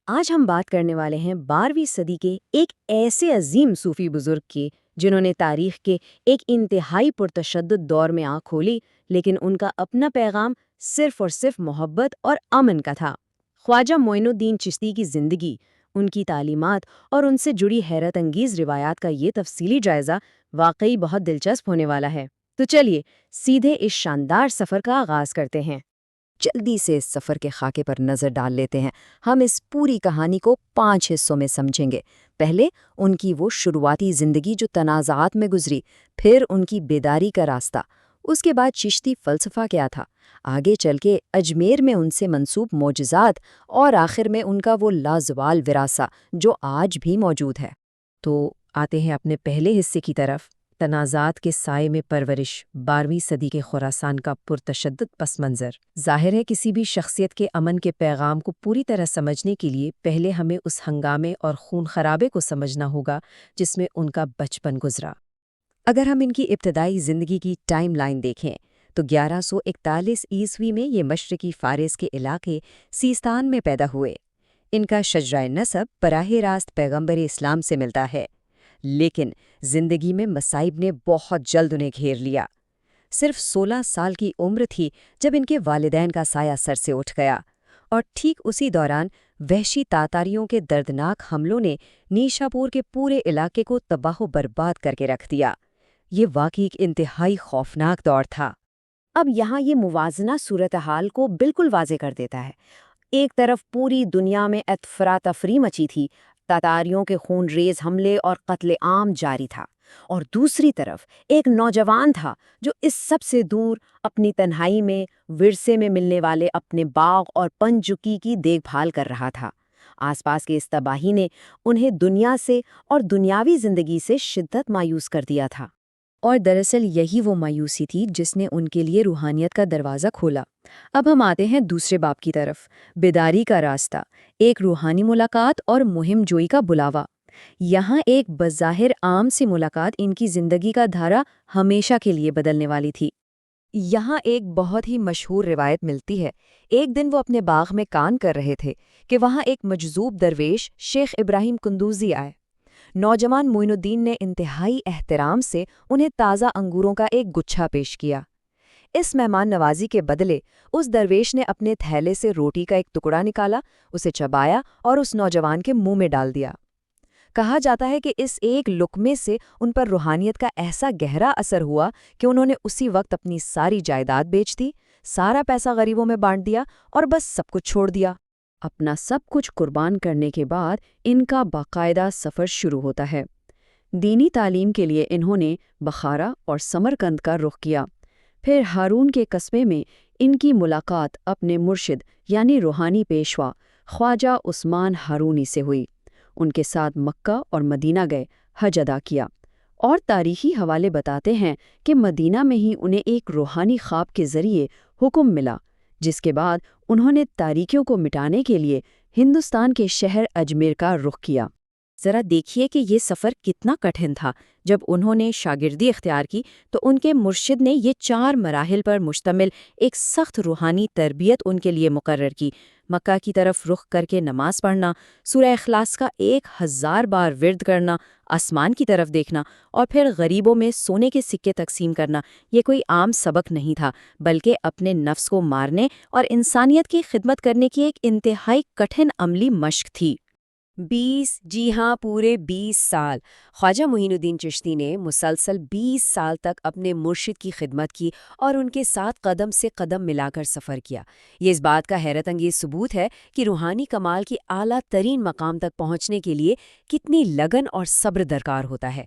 آج ہم بات کرنے والے ہیں 12ویں صدی کے ایک ایسے عظیم صوفی بزرگ کی جنہوں نے تاریخ کے ایک انتہائی پرتشدد دور میں آنکھ کھولی، لیکن ان کا اپنا پیغام صرف اور صرف محبت اور امن کا تھا۔ خواجہ معین الدین چشتی کی زندگی، ان کی تعلیمات اور ان سے جڑی حیرت انگیز روایات کا یہ تفصیلی جائزہ واقعی بہت دلچسپ ہونے والا ہے۔ تو چلیے سیدھے اس شاندار سفر کا آغاز کرتے ہیں۔ جلدی سے اس سفر کے خاکے پر نظر ڈال لیتے ہیں۔ ہم اس پوری کہانی کو 5 حصوں میں سمجھیں گے۔ پہلے ان کی وہ شروعاتی زندگی جو تنازعات میں گزری، پھر ان کی بیداری کا راستہ، اس کے بعد چشتی فلسفہ کیا تھا، آگے چل کے اجمیر میں ان سے منسوب معجزات، اور آخر میں ان کا وہ لازوال وراثہ جو آج بھی موجود ہے۔ تو آتے ہیں اپنے پہلے حصے کی طرف، تنازعات کے سائے میں پرورش، 12ویں صدی کے خراسان کا پرتشدد پس منظر۔ ظاہر ہے کسی بھی شخصیت کے امن کے پیغام کو پوری طرح سمجھنے کے لیے پہلے ہمیں اس ہنگامے اور خون خرابے کو سمجھنا ہوگا جس میں ان کا بچپن گزرا۔ اگر ہم ان کی ابتدائی زندگی کی ٹائم لائن دیکھیں تو 1141 عیسوی میں یہ مشرقی فارس کے علاقے سیستان میں پیدا ہوئے۔ ان کا شجرہ نسب براہ راست پیغمبر اسلام سے ملتا ہے، لیکن زندگی میں مصائب نے بہت جلد انہیں گھیر لیا۔ صرف 16 سال کی عمر تھی جب ان کے والدین کا سایہ سر سے اٹھ گیا، اور ٹھیک اسی دوران وحشی تاتاریوں کے دردناک حملوں نے نیشاپور کے پورے علاقے کو تباہ و برباد کر کے رکھ دیا۔ یہ واقعی ایک انتہائی خوفناک دور تھا۔ اب یہاں یہ موازنہ صورتحال کو بالکل واضح کر دیتا ہے۔ ایک طرف پوری دنیا میں افراتفری مچی تھی، تاتاریوں کے خون ریز حملے اور قتل عام جاری تھا، اور دوسری طرف ایک نوجوان تھا جو اس سب سے دور اپنی تنہائی میں ورثے میں ملنے والے اپنے باغ اور پنجکی کی دیکھ بھال کر رہا تھا۔ آس پاس کی اس تباہی نے انہیں دنیا سے اور دنیاوی زندگی سے شدت مایوس کر دیا تھا، اور دراصل یہی وہ مایوسی تھی جس نے ان کے لیے روحانیت کا دروازہ کھولا۔ اب ہم آتے ہیں دوسرے باب کی طرف، بیداری کا راستہ، ایک روحانی ملاقات اور مہم جوئی کا بلاوا۔ یہاں ایک بظاہر عام سی ملاقات ان کی زندگی کا دھارا ہمیشہ کے لیے بدلنے والی تھی۔ یہاں ایک بہت ہی مشہور روایت ملتی ہے۔ ایک دن وہ اپنے باغ میں کام کر رہے تھے کہ وہاں ایک مجذوب درویش شیخ ابراہیم قندوزی آئے۔ نوجوان معین الدین نے انتہائی احترام سے انہیں تازہ انگوروں کا ایک گچھا پیش کیا۔ اس مہمان نوازی کے بدلے اس درویش نے اپنے تھیلے سے روٹی کا ایک ٹکڑا نکالا، اسے چبایا اور اس نوجوان کے منہ میں ڈال دیا۔ کہا جاتا ہے کہ اس ایک لقمے سے ان پر روحانیت کا ایسا گہرا اثر ہوا کہ انہوں نے اسی وقت اپنی ساری جائیداد بیچ دی، سارا پیسہ غریبوں میں بانٹ دیا اور بس سب کچھ چھوڑ دیا۔ اپنا سب کچھ قربان کرنے کے بعد ان کا باقاعدہ سفر شروع ہوتا ہے۔ دینی تعلیم کے لیے انہوں نے بخارا اور سمرقند کا رخ کیا۔ پھر ہارون کے قصبے میں ان کی ملاقات اپنے مرشد یعنی روحانی پیشوا خواجہ عثمان ہارونی سے ہوئی۔ ان کے ساتھ مکہ اور مدینہ گئے، حج ادا کیا، اور تاریخی حوالے بتاتے ہیں کہ مدینہ میں ہی انہیں ایک روحانی خواب کے ذریعے حکم ملا، جس کے بعد انہوں نے تاریکیوں کو مٹانے کے لیے ہندوستان کے شہر اجمیر کا رخ کیا۔ ذرا دیکھیے کہ یہ سفر کتنا کٹھن تھا۔ جب انہوں نے شاگردی اختیار کی تو ان کے مرشد نے یہ 4 مراحل پر مشتمل ایک سخت روحانی تربیت ان کے لیے مقرر کی۔ مکہ کی طرف رخ کر کے نماز پڑھنا، سورہ اخلاص کا 1000 بار ورد کرنا، آسمان کی طرف دیکھنا، اور پھر غریبوں میں سونے کے سکے تقسیم کرنا، یہ کوئی عام سبق نہیں تھا، بلکہ اپنے نفس کو مارنے اور انسانیت کی خدمت کرنے کی ایک انتہائی کٹھن عملی مشق تھی۔ 20 سال خواجہ معین الدین چشتی نے مسلسل 20 سال تک اپنے مرشد کی خدمت کی اور ان کے ساتھ قدم سے قدم ملا کر سفر کیا۔ یہ اس بات کا حیرت انگیز ثبوت ہے کہ روحانی کمال کی اعلیٰ ترین مقام تک پہنچنے کے لیے کتنی لگن اور صبر درکار ہوتا ہے۔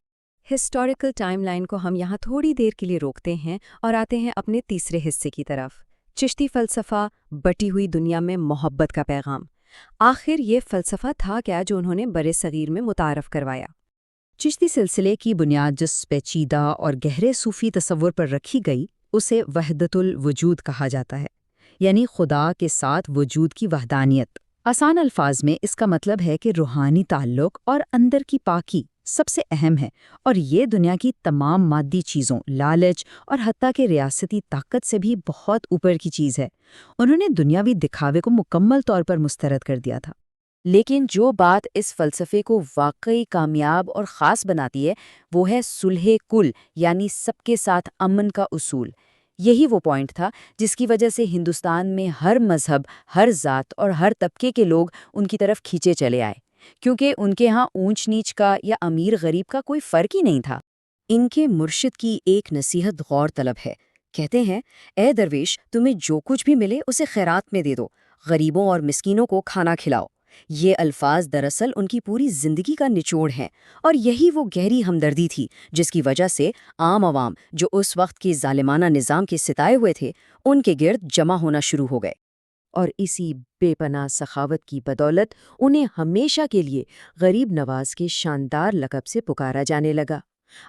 ہسٹوریکل ٹائم لائن کو ہم یہاں تھوڑی دیر کے لیے روکتے ہیں اور آتے ہیں اپنے تیسرے حصے کی طرف، چشتی فلسفہ، بٹی ہوئی دنیا میں محبت کا پیغام۔ آخر یہ فلسفہ تھا کیا جو انہوں نے برے صغیر میں متعارف کروایا؟ چشتی سلسلے کی بنیاد جس پیچیدہ اور گہرے صوفی تصور پر رکھی گئی اسے وحدت الوجود کہا جاتا ہے، یعنی خدا کے ساتھ وجود کی وحدانیت۔ آسان الفاظ میں اس کا مطلب ہے کہ روحانی تعلق اور اندر کی پاکی سب سے اہم ہے، اور یہ دنیا کی تمام مادی چیزوں، لالچ اور حتیٰ کہ ریاستی طاقت سے بھی بہت اوپر کی چیز ہے۔ انہوں نے دنیاوی دکھاوے کو مکمل طور پر مسترد کر دیا تھا۔ لیکن جو بات اس فلسفے کو واقعی کامیاب اور خاص بناتی ہے وہ ہے صلح کل، یعنی سب کے ساتھ امن کا اصول۔ یہی وہ پوائنٹ تھا جس کی وجہ سے ہندوستان میں ہر مذہب، ہر ذات اور ہر طبقے کے لوگ ان کی طرف کھینچے چلے آئے، کیونکہ ان کے ہاں اونچ نیچ کا یا امیر غریب کا کوئی فرق ہی نہیں تھا۔ ان کے مرشد کی ایک نصیحت غور طلب ہے۔ کہتے ہیں، اے درویش، تمہیں جو کچھ بھی ملے اسے خیرات میں دے دو، غریبوں اور مسکینوں کو کھانا کھلاؤ۔ یہ الفاظ دراصل ان کی پوری زندگی کا نچوڑ ہیں، اور یہی وہ گہری ہمدردی تھی جس کی وجہ سے عام عوام جو اس وقت کے ظالمانہ نظام کے ستائے ہوئے تھے ان کے گرد جمع ہونا شروع ہو گئے، اور اسی بے پناہ سخاوت کی بدولت انہیں ہمیشہ کے لیے غریب نواز کے شاندار لقب سے پکارا جانے لگا۔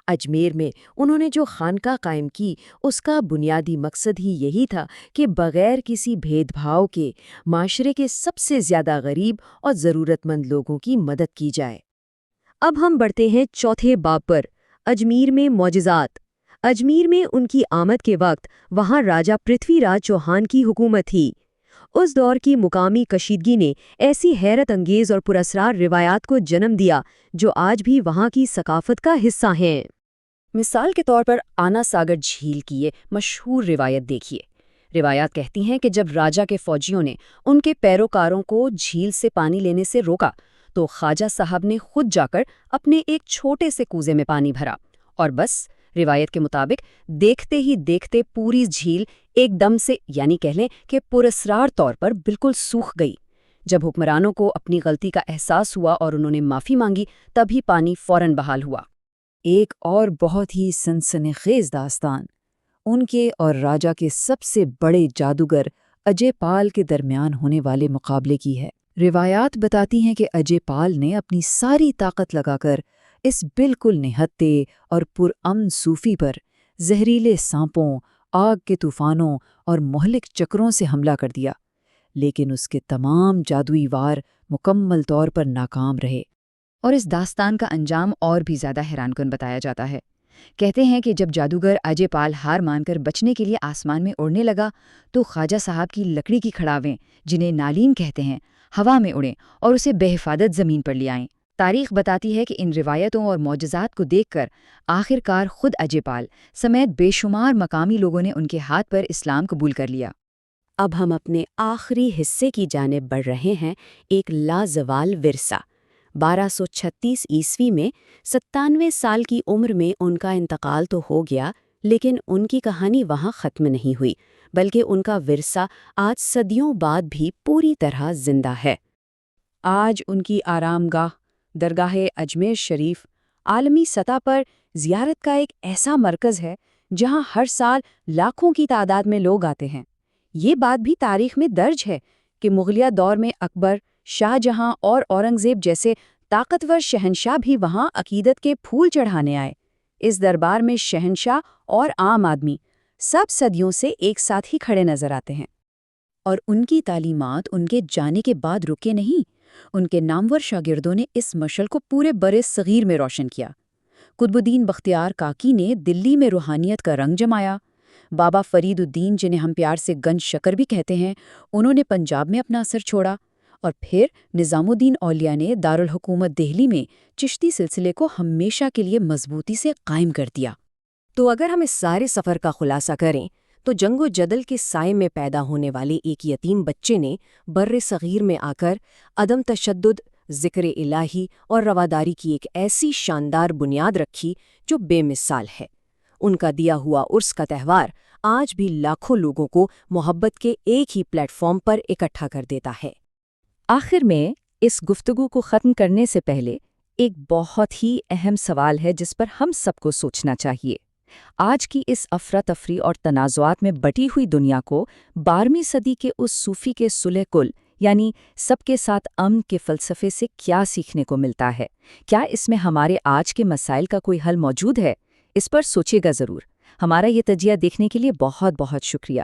اجمیر میں انہوں نے جو خانقاہ قائم کی اس کا بنیادی مقصد ہی یہی تھا کہ بغیر کسی بھید بھاؤ کے معاشرے کے سب سے زیادہ غریب اور ضرورت مند لوگوں کی مدد کی جائے۔ اب ہم بڑھتے ہیں چوتھے باب پر، اجمیر میں معجزات۔ اجمیر میں ان کی آمد کے وقت وہاں راجہ پرتھوی راج چوہان کی حکومت تھی۔ اس دور کی مقامی کشیدگی نے ایسی حیرت انگیز اور پراسرار روایات کو جنم دیا جو آج بھی وہاں کی ثقافت کا حصہ ہیں۔ مثال کے طور پر آنا ساگر جھیل کی یہ مشہور روایت دیکھیے۔ روایات کہتی ہیں کہ جب راجہ کے فوجیوں نے ان کے پیروکاروں کو جھیل سے پانی لینے سے روکا تو خواجہ صاحب نے خود جا کر اپنے ایک چھوٹے سے کوزے میں پانی بھرا، اور بس روایت کے مطابق دیکھتے ہی دیکھتے پوری جھیل ایک دم سے، یعنی کہہ لیں کہ پراسرار طور پر بالکل سوکھ گئی۔ جب حکمرانوں کو اپنی غلطی کا احساس ہوا اور انہوں نے معافی مانگی تبھی پانی فوراً بحال ہوا۔ ایک اور بہت ہی سنسنی خیز داستان ان کے اور راجہ کے سب سے بڑے جادوگر اجے پال کے درمیان ہونے والے مقابلے کی ہے۔ روایات بتاتی ہیں کہ اجے پال نے اپنی ساری طاقت لگا کر اس بالکل نہتے اور پرامن صوفی پر زہریلے سانپوں، آگ کے طوفانوں اور مہلک چکروں سے حملہ کر دیا، لیکن اس کے تمام جادوئی وار مکمل طور پر ناکام رہے۔ اور اس داستان کا انجام اور بھی زیادہ حیران کن بتایا جاتا ہے۔ کہتے ہیں کہ جب جادوگر اجے پال ہار مان کر بچنے کے لیے آسمان میں اڑنے لگا تو خواجہ صاحب کی لکڑی کی کھڑاویں، جنہیں نالین کہتے ہیں، ہوا میں اڑیں اور اسے بے حفاظت زمین پر لے آئیں۔ تاریخ بتاتی ہے کہ ان روایتوں اور معجزات کو دیکھ کر آخرکار خود اجے پال سمیت بے شمار مقامی لوگوں نے ان کے ہاتھ پر اسلام قبول کر لیا۔ اب ہم اپنے آخری حصے کی جانب بڑھ رہے ہیں، ایک لازوال ورثہ۔ 1236 عیسوی میں 97 سال کی عمر میں ان کا انتقال تو ہو گیا، لیکن ان کی کہانی وہاں ختم نہیں ہوئی، بلکہ ان کا ورثہ آج صدیوں بعد بھی پوری طرح زندہ ہے۔ آج ان کی آرام گاہ درگاہ اجمیر شریف عالمی سطح پر زیارت کا ایک ایسا مرکز ہے جہاں ہر سال لاکھوں کی تعداد میں لوگ آتے ہیں۔ یہ بات بھی تاریخ میں درج ہے کہ مغلیہ دور میں اکبر، شاہ جہاں اور اورنگزیب جیسے طاقتور شہنشاہ بھی وہاں عقیدت کے پھول چڑھانے آئے۔ اس دربار میں شہنشاہ اور عام آدمی سب صدیوں سے ایک ساتھ ہی کھڑے نظر آتے ہیں، اور ان کی تعلیمات ان کے جانے کے بعد رکے نہیں۔ ان کے نامور شاگردوں نے اس مشعل کو پورے برِ صغیر میں روشن کیا۔ قطب الدین بختیار کاکی نے دلی میں روحانیت کا رنگ جمایا۔ بابا فرید الدین، جنہیں ہم پیار سے گنج شکر بھی کہتے ہیں، انہوں نے پنجاب میں اپنا اثر چھوڑا، اور پھر نظام الدین اولیاء نے دارالحکومت دہلی میں چشتی سلسلے کو ہمیشہ کے لیے مضبوطی سے قائم کر دیا۔ تو اگر ہم اس سارے سفر کا خلاصہ کریں تو جنگ و جدل کے سائے میں پیدا ہونے والے ایک یتیم بچے نے بر صغیر میں آ کر عدم تشدد، ذکر الہی اور رواداری کی ایک ایسی شاندار بنیاد رکھی جو بے مثال ہے۔ ان کا دیا ہوا عرس کا تہوار آج بھی لاکھوں لوگوں کو محبت کے ایک ہی پلیٹ فارم پر اکٹھا کر دیتا ہے۔ آخر میں اس گفتگو کو ختم کرنے سے پہلے ایک بہت ہی اہم سوال ہے جس پر ہم سب کو سوچنا چاہیے۔ آج کی اس افراتفری اور تنازعات میں بٹی ہوئی دنیا کو 12ویں صدی کے اس صوفی کے صلح کل یعنی سب کے ساتھ امن کے فلسفے سے کیا سیکھنے کو ملتا ہے؟ کیا اس میں ہمارے آج کے مسائل کا کوئی حل موجود ہے؟ اس پر سوچیے گا ضرور۔ ہمارا یہ تجزیہ دیکھنے کے لیے بہت بہت شکریہ۔